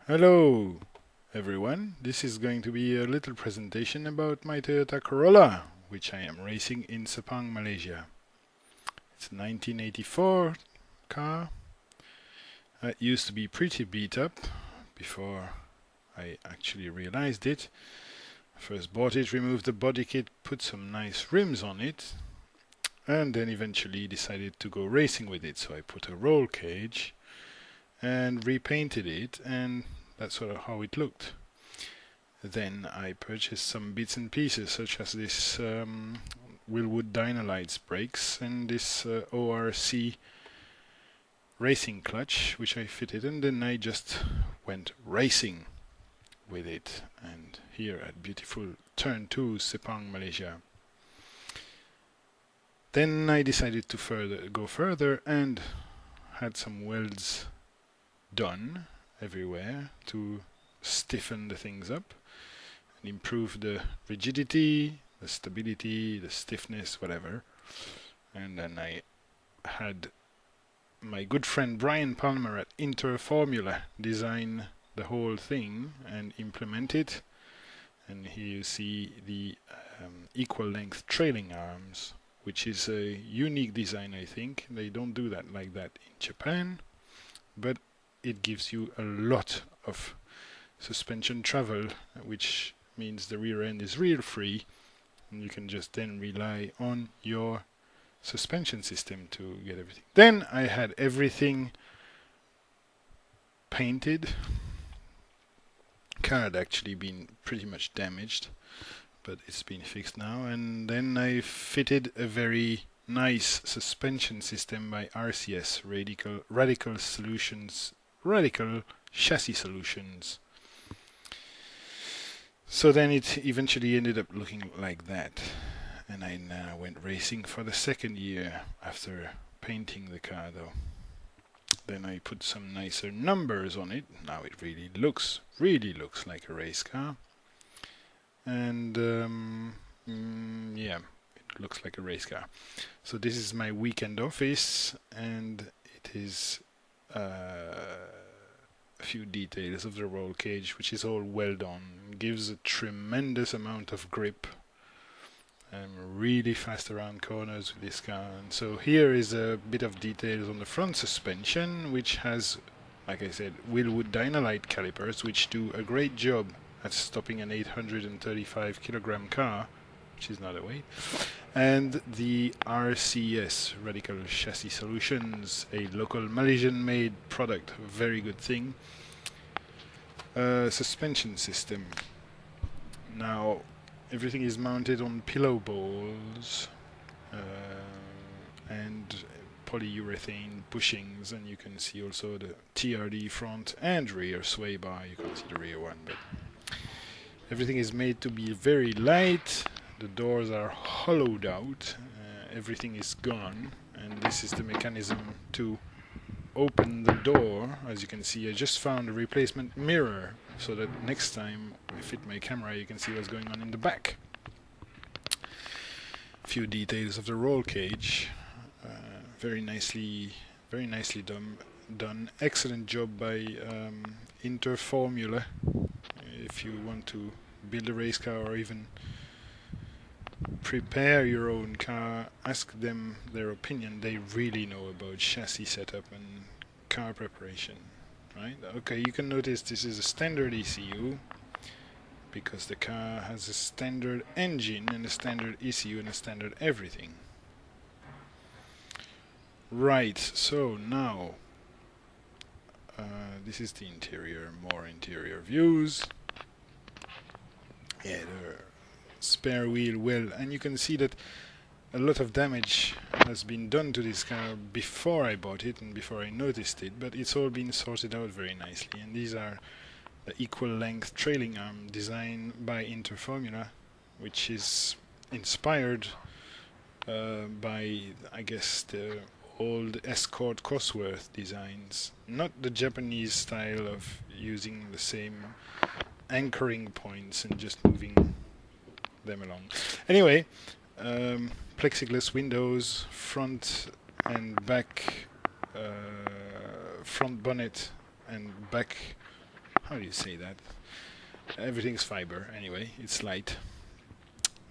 Hello everyone, this is going to be a little presentation about my Toyota Corolla, which I am racing in Sepang, Malaysia. It's a 1984 car. It used to be pretty beat up before I actually realized it. First bought it, removed the body kit, put some nice rims on it, and then eventually decided to go racing with it. So I put a roll cage and repainted it, and that's sort of how it looked. Then I purchased some bits and pieces, such as this Willwood Dynalites brakes and this ORC racing clutch, which I fitted, and then I just went racing with it. And here at beautiful Turn 2 Sepang, Malaysia. Then I decided to go further and had some welds done everywhere to stiffen the things up and improve the rigidity, the stability, the stiffness, whatever. And then I had my good friend Brian Palmer at Interformula design the whole thing and implement it. And here you see the equal length trailing arms, which is a unique design, I think. They don't do that like that in Japan, but it gives you a lot of suspension travel, which means the rear end is real free, and you can just then rely on your suspension system to get everything. Then I had everything painted. Car had actually been pretty much damaged, but it's been fixed now. And then I fitted a very nice suspension system by RCS, Radical Chassis Solutions. So then it eventually ended up looking like that, and I now went racing for the second year after painting the car though. Then I put some nicer numbers on it. Now it really looks like a race car, and yeah, it looks like a race car. So this is my weekend office, and it is a few details of the roll cage, which is all well done. Gives a tremendous amount of grip. I'm really fast around corners with this car. And so here is a bit of details on the front suspension, which has, like I said, Willwood Dynalite calipers, which do a great job at stopping an 835 kilogram car, which is not a weight. And the RCS, Radical Chassis Solutions, a local Malaysian-made product, a very good thing. Suspension system. Now, everything is mounted on pillow balls and polyurethane bushings, and you can see also the TRD front and rear sway bar. You can't see the rear one, but everything is made to be very light. The doors are hollowed out, everything is gone, and this is the mechanism to open the door. As you can see, I just found a replacement mirror so that next time I fit my camera you can see what's going on in the back. A few details of the roll cage, very nicely done. Excellent job by Interformula. If you want to build a race car or even prepare your own car, ask them their opinion. They really know about chassis setup and car preparation, right? Okay, you can notice this is a standard ECU because the car has a standard engine and a standard ECU and a standard everything. Right, so now this is the interior, more interior views. Yeah, the spare wheel well, and you can see that a lot of damage has been done to this car before I bought it and before I noticed it, but it's all been sorted out very nicely. And these are the equal length trailing arm designed by Interformula, which is inspired by, I guess, the old Escort Cosworth designs, not the Japanese style of using the same anchoring points and just moving them along. Anyway, plexiglass windows, front and back, front bonnet and back how do you say that? Everything's fiber anyway. It's light.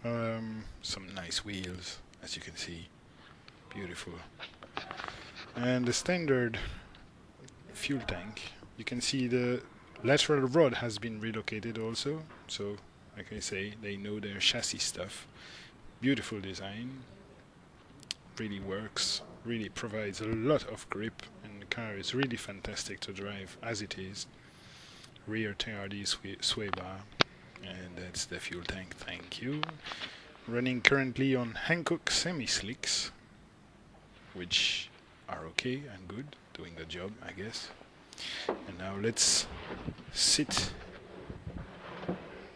Some nice wheels, as you can see. Beautiful. And the standard fuel tank. You can see the lateral rod has been relocated also. So, like I say, they know their chassis stuff. Beautiful design. Really works. Really provides a lot of grip, and the car is really fantastic to drive as it is. Rear TRD sway bar, and that's the fuel tank. Thank you. Running currently on Hankook semi-slicks, which are okay and good, doing the job, I guess. And now let's sit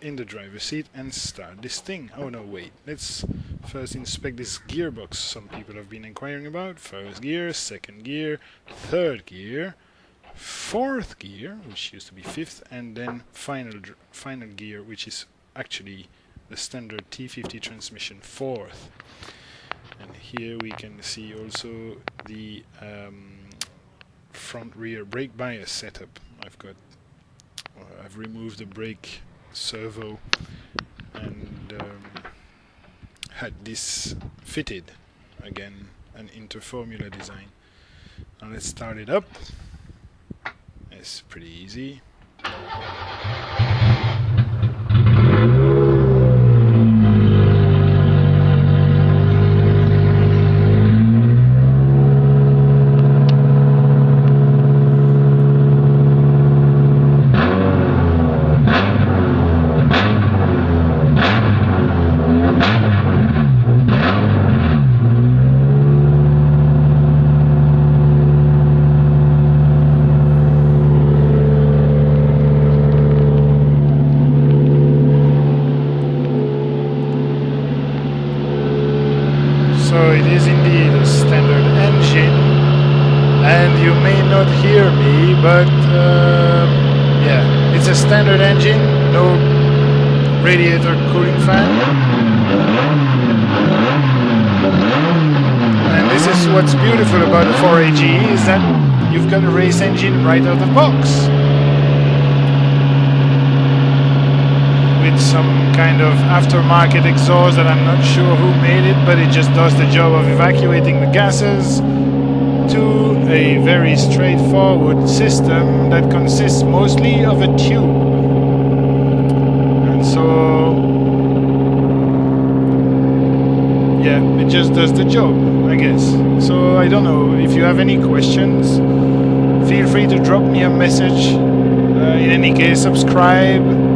in the driver's seat and start this thing. Oh no, wait, let's first inspect this gearbox some people have been inquiring about. First gear, second gear, third gear, fourth gear, which used to be fifth, and then final gear, which is actually the standard T50 transmission, fourth. And here we can see also the front rear brake bias setup. I've removed the brake servo and had this fitted again, and into formula design. Now let's start it up. It's pretty easy. So it is indeed a standard engine, and you may not hear me, but yeah, it's a standard engine, no radiator cooling fan. And this is what's beautiful about the 4AG, is that you've got a race engine right out of the box, with some kind of aftermarket exhaust that I'm not sure who made it, but it just does the job of evacuating the gases to a very straightforward system that consists mostly of a tube. And so, yeah, it just does the job, I guess. So I don't know, if you have any questions, feel free to drop me a message. In any case, subscribe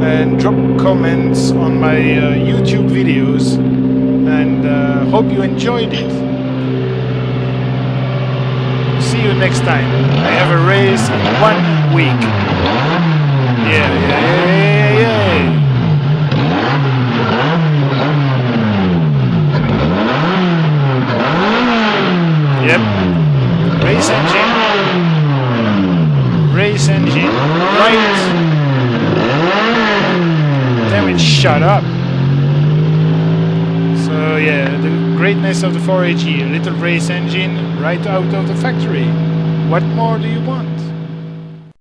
and drop comments on my YouTube videos, and hope you enjoyed it. See you next time. I have a race in 1 week. Yeah. Yep. Race engine, right. Damn it, shut up. So yeah, the greatness of the 4AG, a little race engine right out of the factory. What more do you want?